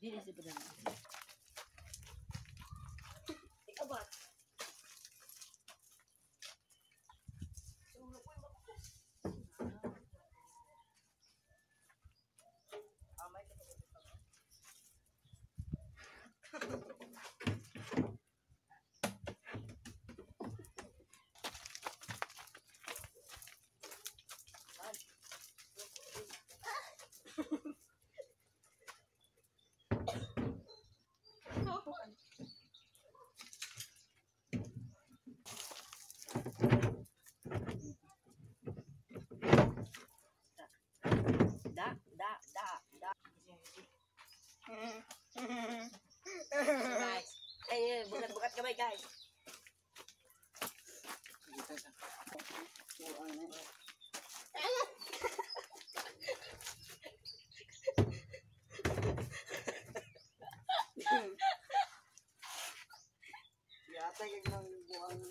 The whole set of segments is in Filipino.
Dili sa padala. Ikaw ba? Guys, ay bukat-bukat kamay guys. Yata kag nang buang.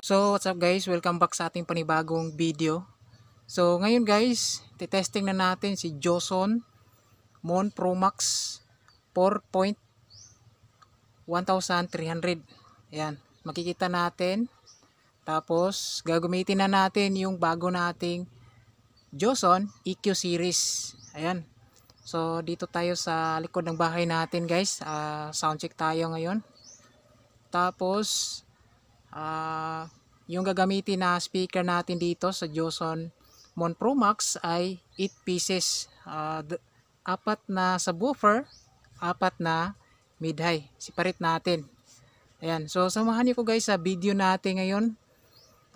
So what's up guys, welcome back sa ating panibagong video. So ngayon guys, titesting na natin si Joson Mon Pro Max 4.1300. Ayan, makikita natin. Tapos gagamitin na natin yung bago nating Joson EQ series. Ayan. So dito tayo sa likod ng bahay natin guys. Sound check tayo ngayon. Tapos yung gagamitin na speaker natin dito sa Joson Mon Pro Max ay 8 pieces. 4 na subwoofer, 4 na mid-high. Separate natin. Ayan. So samahan niyo ko guys sa video natin ngayon.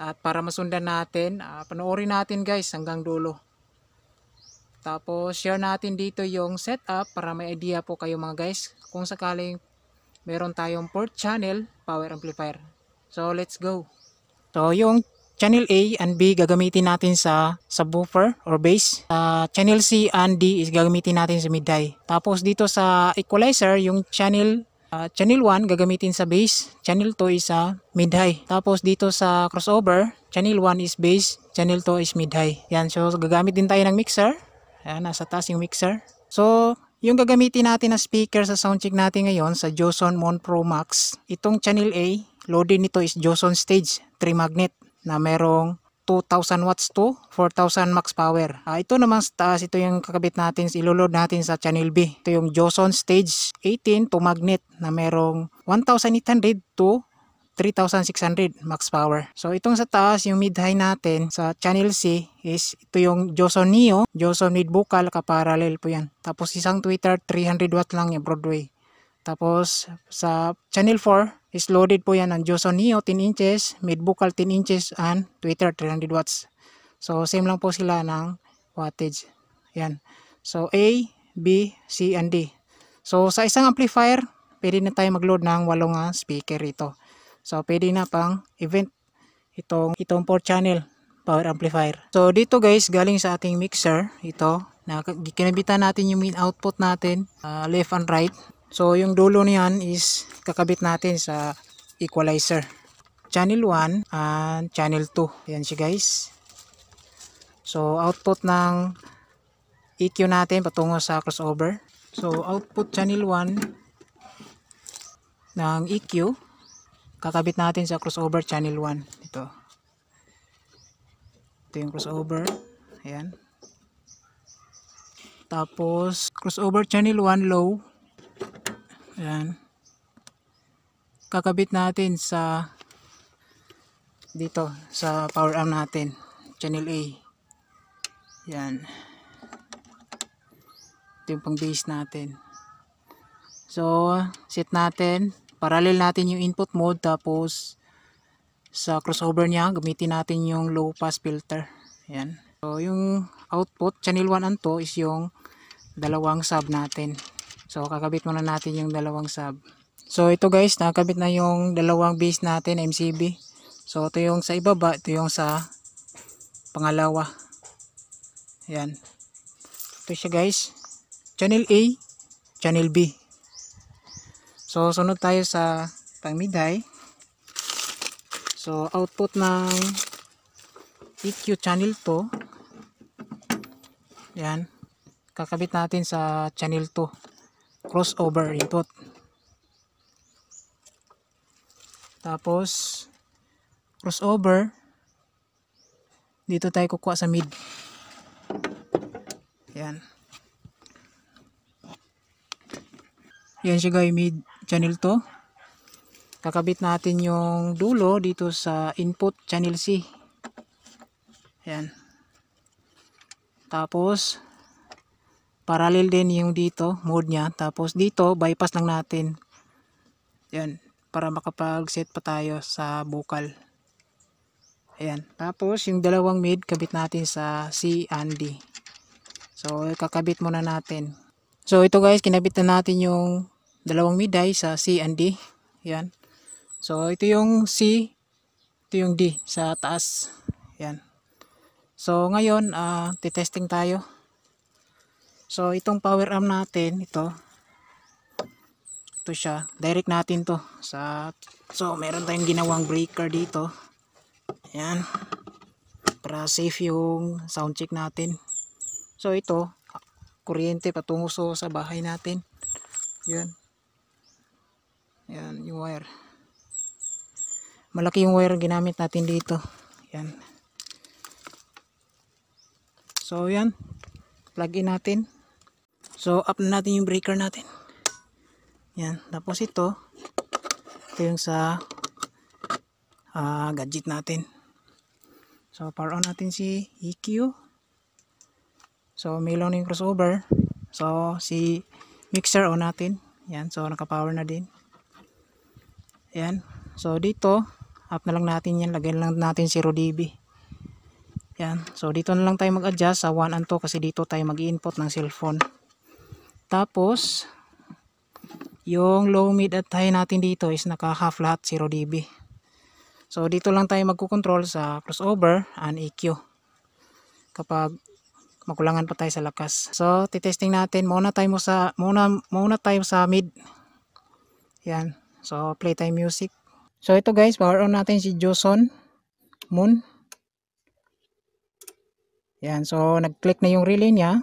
At para masundan natin, panoorin natin guys hanggang dulo. Tapos share natin dito yung setup para may idea po kayo mga guys kung sakaling meron tayong 4 channel power amplifier. So let's go. So yung channel A and B gagamitin natin sa subwoofer or bass. Channel C and D is gagamitin natin sa mid-high. Tapos dito sa equalizer yung channel 1 gagamitin sa bass, channel 2 is sa mid-high. Tapos dito sa crossover, channel 1 is bass, channel 2 is mid-high. Yan, so gagamit din tayo ng mixer. Ayan, nasa taas yung mixer. So yung gagamitin natin na speaker sa soundcheck natin ngayon sa Joson Mon Pro Max, itong channel A, loaded nito is Joson Stage 3 magnet na merong 2,000 watts to 4,000 max power. Ito naman sa taas, ito yung kakabit natin, iloload natin sa channel B. Ito yung Joson Stage 18 to magnet na merong 1,800 to 3,600 max power. So itong sa taas, yung mid-high natin sa channel C, is ito yung Joson Neo, Joson mid vocal, kaparallel po yan. Tapos isang tweeter, 300 watt lang yung Broadway. Tapos sa channel 4 is loaded po yan ang Joson Neo 10 inches, mid vocal 10 inches, and tweeter 300 watts. So same lang po sila ng wattage. Yan. So A, B, C, and D. So sa isang amplifier, pwede na tayo mag-load ng 8 speaker ito. So pwede na pang event itong 4 channel power amplifier. So dito guys, galing sa ating mixer, ito, na kinabitan natin yung main output natin, left and right. So yung dulo niyan is kakabit natin sa equalizer. Channel 1 and channel 2. Yan siya guys. So output ng EQ natin patungo sa crossover. So output channel 1 ng EQ kakabit natin sa crossover channel 1. Ito yung crossover. Ayan. Tapos crossover channel 1 low. Ayan. Kakabit natin sa dito sa power amp natin, channel A. Ayan. Ito yung pang bass natin. So set natin, parallel natin yung input mode, tapos sa crossover niya gamitin natin yung low pass filter. Ayan. So yung output channel 1 and 2 is yung dalawang sub natin. So kakabit muna natin yung dalawang sub. So ito guys, nakakabit na yung dalawang bass natin MCB. So ito yung sa ibaba, ito yung sa pangalawa. Ayan. Ito siya guys, channel A, channel B. So sunod tayo sa pang mid high. So output ng EQ channel 2. Yan. Kakabit natin sa channel 2. Crossover input. Tapos crossover. Dito tayo kukuha sa mid. Yan. Yan siya guys, mid channel 2. Kakabit natin yung dulo dito sa input channel C. Ayan. Tapos parallel din yung dito mode nya. Tapos dito bypass lang natin. Ayan. Para makapag-set pa tayo sa vocal. Ayan. Tapos yung dalawang mid kabit natin sa C and D. So kakabit muna natin. So ito guys, kinabit na natin yung dalawang mid high sa C and D. Ayan. So ito yung C, ito yung D sa taas. Yan. So ngayon titesting tayo. So itong power amp natin, ito siya, direct natin to sa, so meron tayong ginawang breaker dito. Yan. Para safe yung sound check natin. So ito, kuryente patungo sa bahay natin. Yan. Yan yung wire. Malaki yung wire ginamit natin dito. Yan. So yan, plug in natin. So up na natin yung breaker natin. Yan. Tapos ito yung sa gadget natin. So power on natin si EQ. So mayroon yung crossover. So si mixer on natin. Yan. So naka-power na din. Yan. So dito up na lang natin yan. Lagyan lang natin 0 dB. Yan. So dito na lang tayo mag-adjust sa 1 and 2 kasi dito tayo mag-input ng cellphone. Tapos yung low, mid at high natin dito is naka half lahat 0 dB. So dito lang tayo magko-control sa crossover and EQ kapag makulangan pa tayo sa lakas. So titesting natin muna tayo sa mid. Yan. So play time music. So ito guys, power on natin si Joson Moon. Yan, so nag-click na yung relay niya.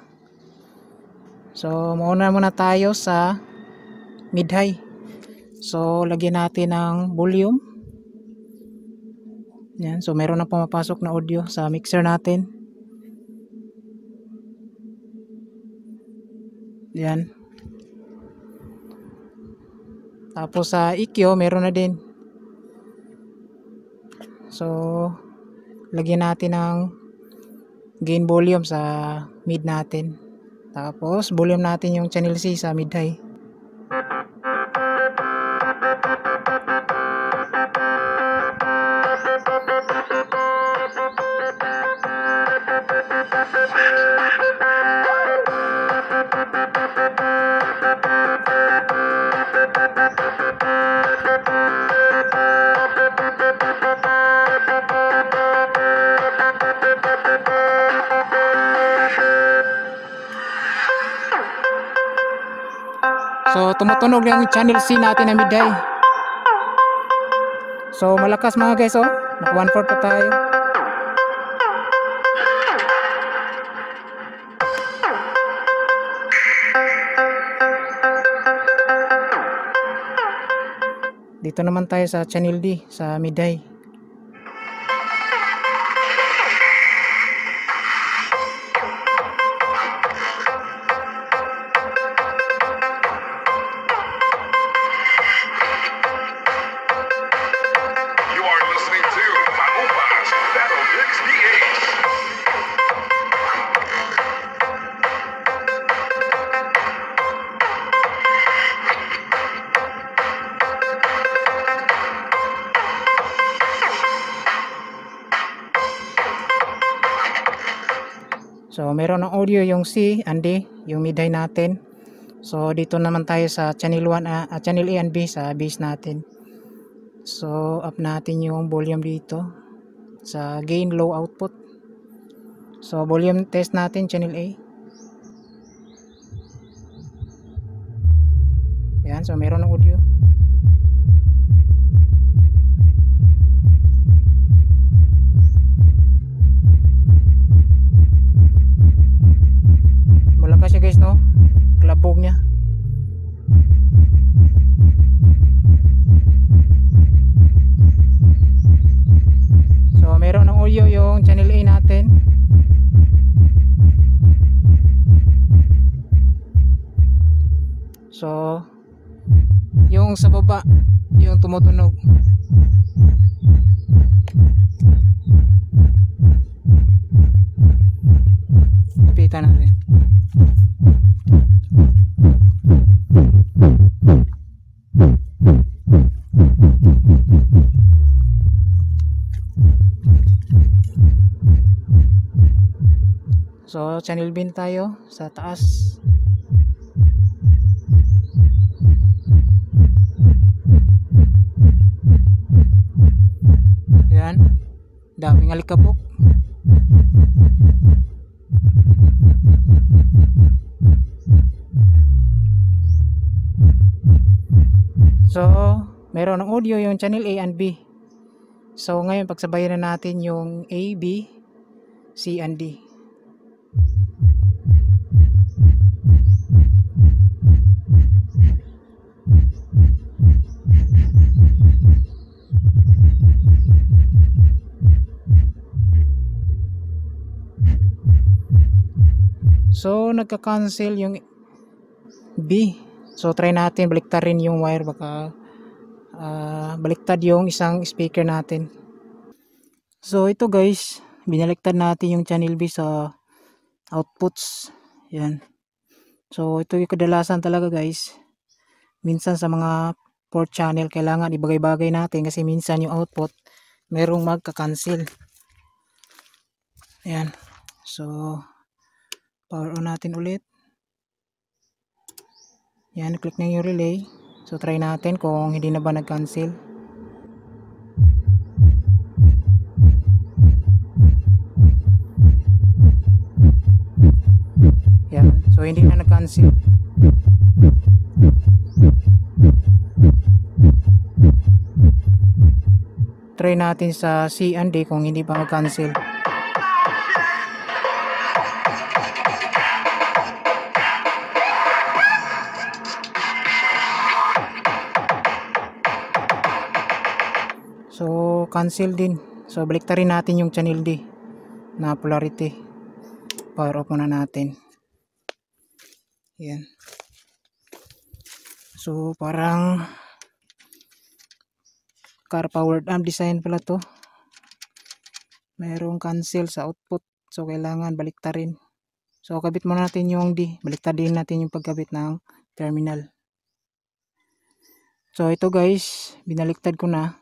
So muna tayo sa mid high. So lagyan natin ng volume. Yan, so meron na pumapasok na audio sa mixer natin. Yan. Tapos sa EQ meron na din. So lagyan natin ng gain volume sa mid natin. Tapos volume natin yung channel C sa mid high. So tumutunog yung channel C natin na mid high. So malakas mga guys, oh. Naka 1/4 pa tayo. Dito naman tayo sa channel D sa mid high. So meron ng audio yung C and D, yung mid high natin. So dito naman tayo sa channel 1, channel A and B sa bass natin. So up natin yung volume dito sa gain low output. So volume test natin channel A. Yan, so meron ng audio. Malakas siya guys, no? Klabog niya. So meron ng audio yung channel A natin. So yung sa baba yung tumutunog. Lapitan natin. So channel bin tayo sa taas. Yan, daming alikabok. So meron ng audio yung channel A and B. So ngayon pagsabayan na natin yung A, B, C and D. So nagka-cancel yung B. So try natin baliktarin yung wire, baka baliktad yung isang speaker natin. So ito guys, binaliktad natin yung channel B sa outputs. Yan. So ito yung kadalasan talaga guys. Minsan sa mga port channel kailangan ibagay-bagay natin kasi minsan yung output merong magka-cancel. Yan. So power on natin ulit. Yan, click na yung relay. So try natin kung hindi na ba nag-cancel. Yan, so hindi na nag-cancel. Try natin sa C and D kung hindi pa mag-cancel. So cancel din. So baliktarin natin yung channel D na polarity. Power off muna natin. Yan. So parang car powered amp design pala to. Mayroong cancel sa output So kailangan baliktarin. So kabit muna natin yung D. Baliktarin natin yung pagkabit ng terminal. So ito guys, binaliktad ko na.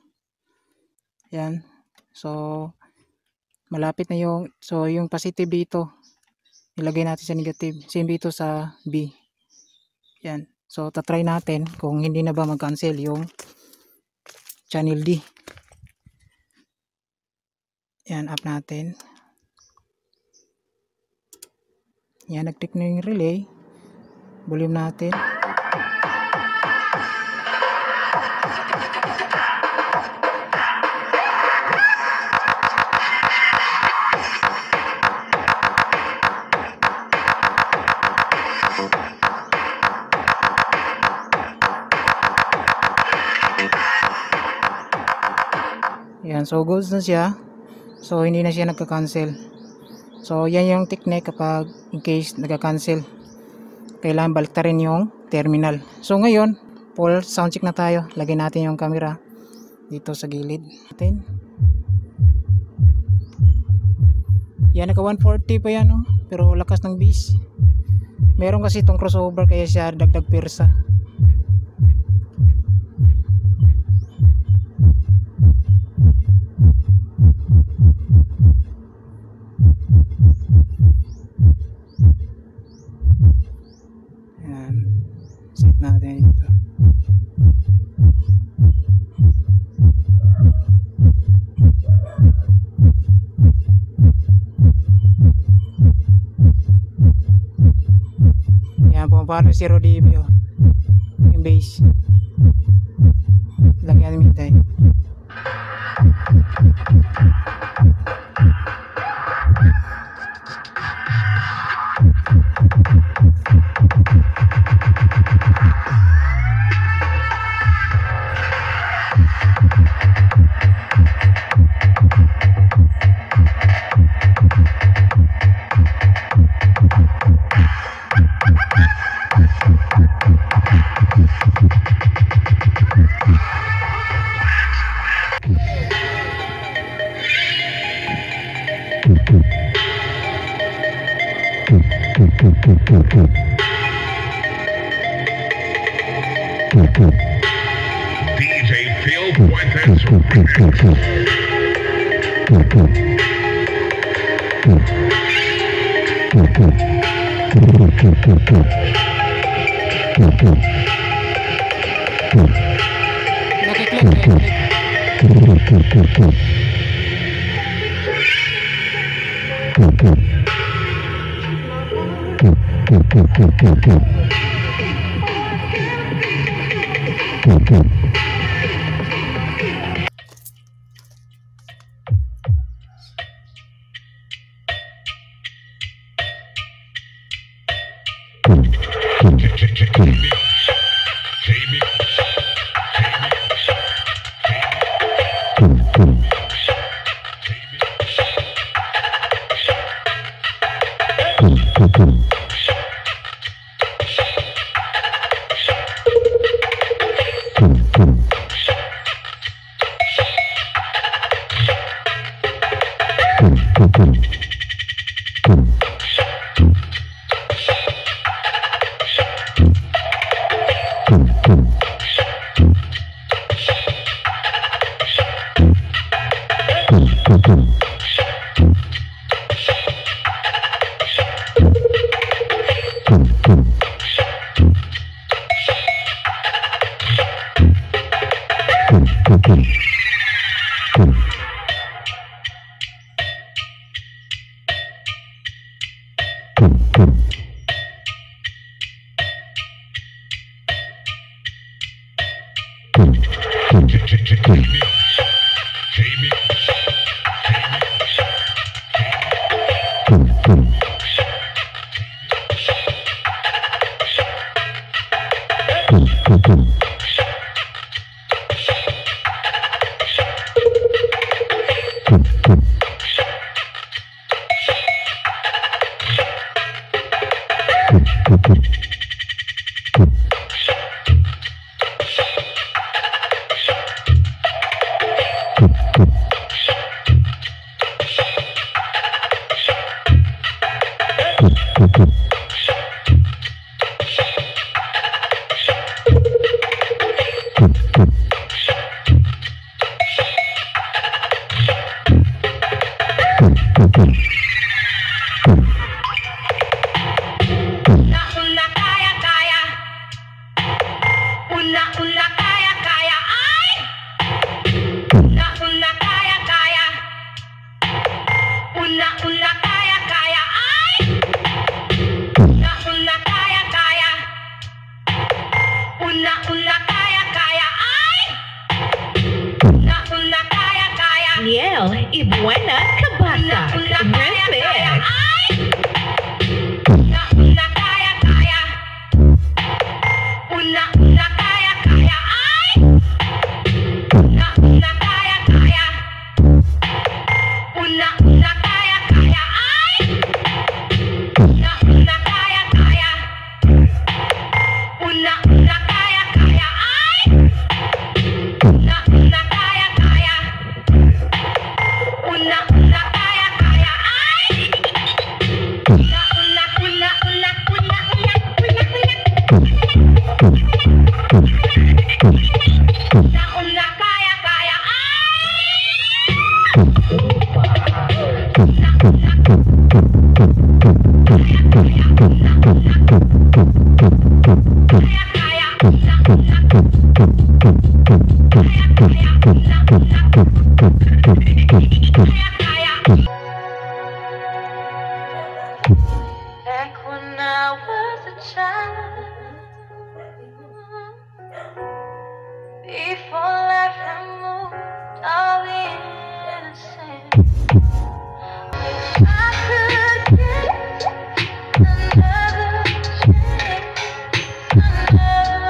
Yan. So malapit na yung positive dito. Ilagay natin sa negative. Same dito sa B. Yan. So tatry natin kung hindi na ba mag-cancel yung channel D. Yan, up natin. Yan, nag-click na yung relay. Volume natin. Yan, so goes na siya. So hindi na siya nagka-cancel. So yan yung technique kapag in case nagka-cancel. Kailangan baliktarin yung terminal. So ngayon, full sound check na tayo. Lagay natin yung camera dito sa gilid natin. Yan, naka 140 pa yan, oh. Pero lakas ng bass. Meron kasi itong crossover kaya siya dagdag persa. Yan, set natin ito. Yan, pumapalo 0 dB, oh. Yung bass. Lagyan namin tayo. DJ Phil Fuentes Remix. Una kaya kaya. Una kaya kaya. Ay! Una kaya kaya. Una kaya kaya. Ay! Una kaya kaya. Una kaya kaya. Ay! Una kaya kaya. Miel y buena cabasa. Remix. Una kaya kaya. Una kaya kaya. Ay! Una kaya kaya. Una kaya kaya. Ay! Una kaya kaya. Una kaya kaya. Ay! Una kaya kaya. Una kaya kaya. Ay! Una kaya kaya. Back when I was a child, before life had moved all innocent, wish I could get another chance, another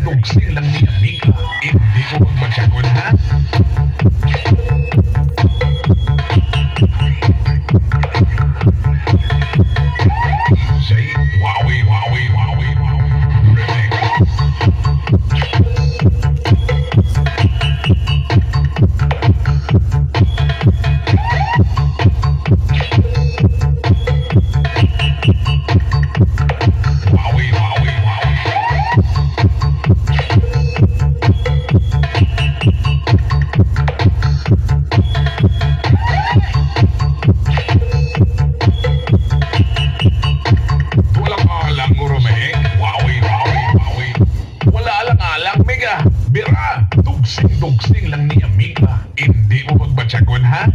Tugsing lang ni Amiga. Hindi ko magmasyagol na. Say, wowie, wowie, wowie, wowie. Remix. Wowie, wowie, wowie. Walang alang ngurumehek. Wowie, wowie, wowie. Wala alang-alang, Mega. Bira, tugsing-tugsing lang ni Amiga. Hindi mo magbatsagon, ha?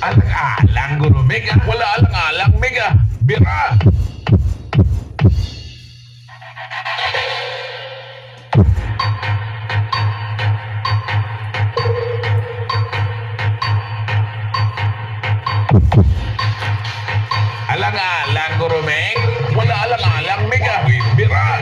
Alang-alang, ngurumega. Wala alang-alang, Mega. Bira. Alang-alang, ngurumeg. Wala alang-alang, Mega. Bira.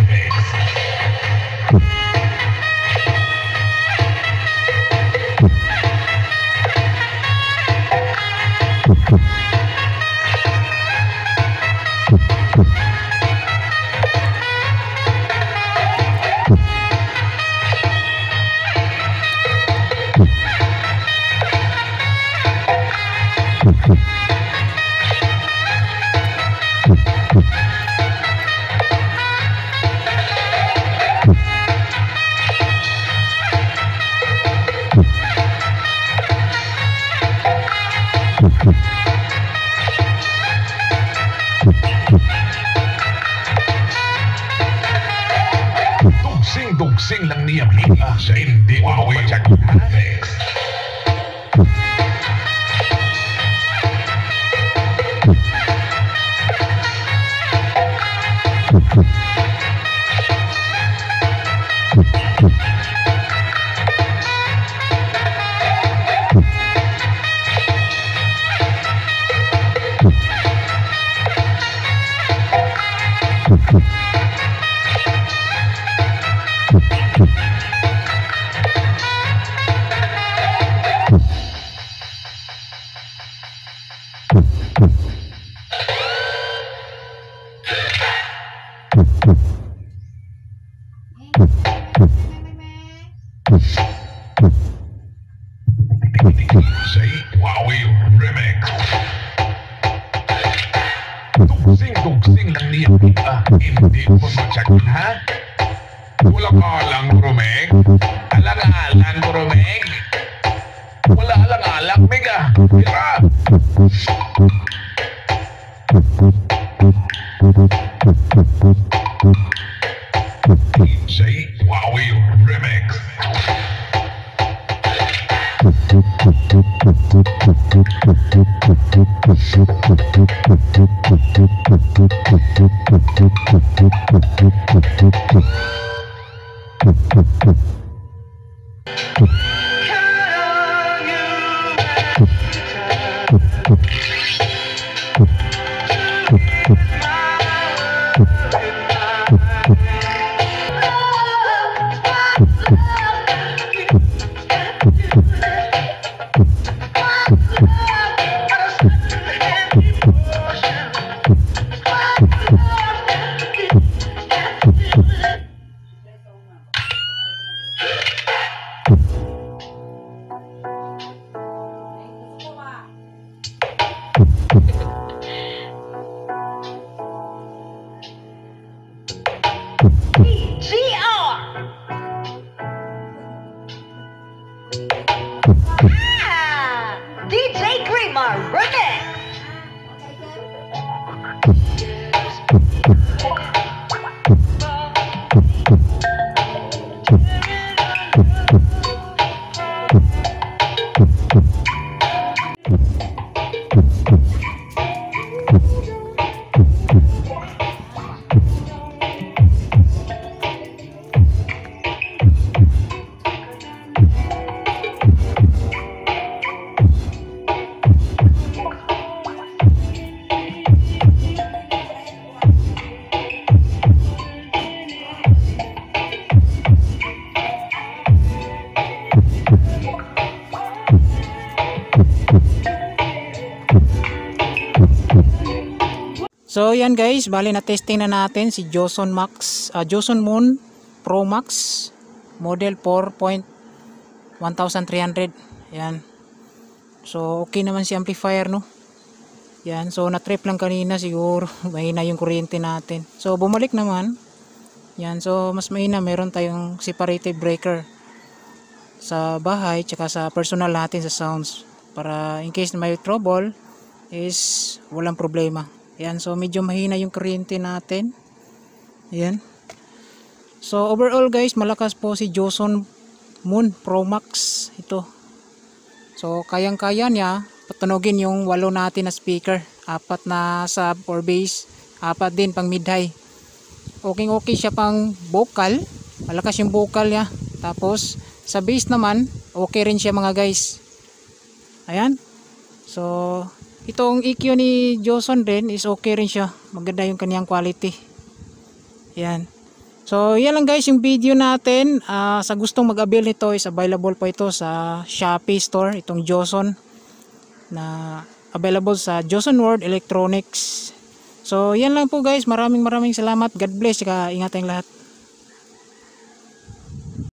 Tugsing-tugsing lang ni Amiga. Sa hindi mo magbatsagon, ha? DJ Wowie Remix. Dugsing-dugsing lang niya Mika. Hindi mo matsagot ha? Walang-alang Romeg. Alang-alang Romeg. Wala alang-alang Mika. Tira! DJ Wowie Remix. GR! DJ Creamer Remix! So yan guys, bali na testing na natin si Joson Moon Pro Max model 4.1300. Yan. So okay naman si amplifier, no. Yan, so na-trip lang kanina siguro, mahina yung kuryente natin. So bumalik naman. Yan, so mas mahina, meron tayong separated breaker sa bahay tsaka sa personal natin sa sounds para in case na may trouble is walang problema. Yan, so medyo mahina yung kuryente natin. Yan. So overall guys, malakas po si Joson Moon Pro Max ito. So kayang-kaya niya patunogin yung 8 natin na speaker, 4 na sub or bass, 4 din pang mid-high. Okay siya pang vocal, malakas yung vocal niya. Tapos sa bass naman, okay rin siya mga guys. Ayan. So itong EQ ni Joson din is okay rin siya. Maganda yung kanyang quality. Yan. So yan lang guys yung video natin. Sa gustong mag-avail nito is available po ito sa Shopee store. Itong Joson na available sa Joson World Electronics. So yan lang po guys. Maraming salamat. God bless. Ingat tayong lahat.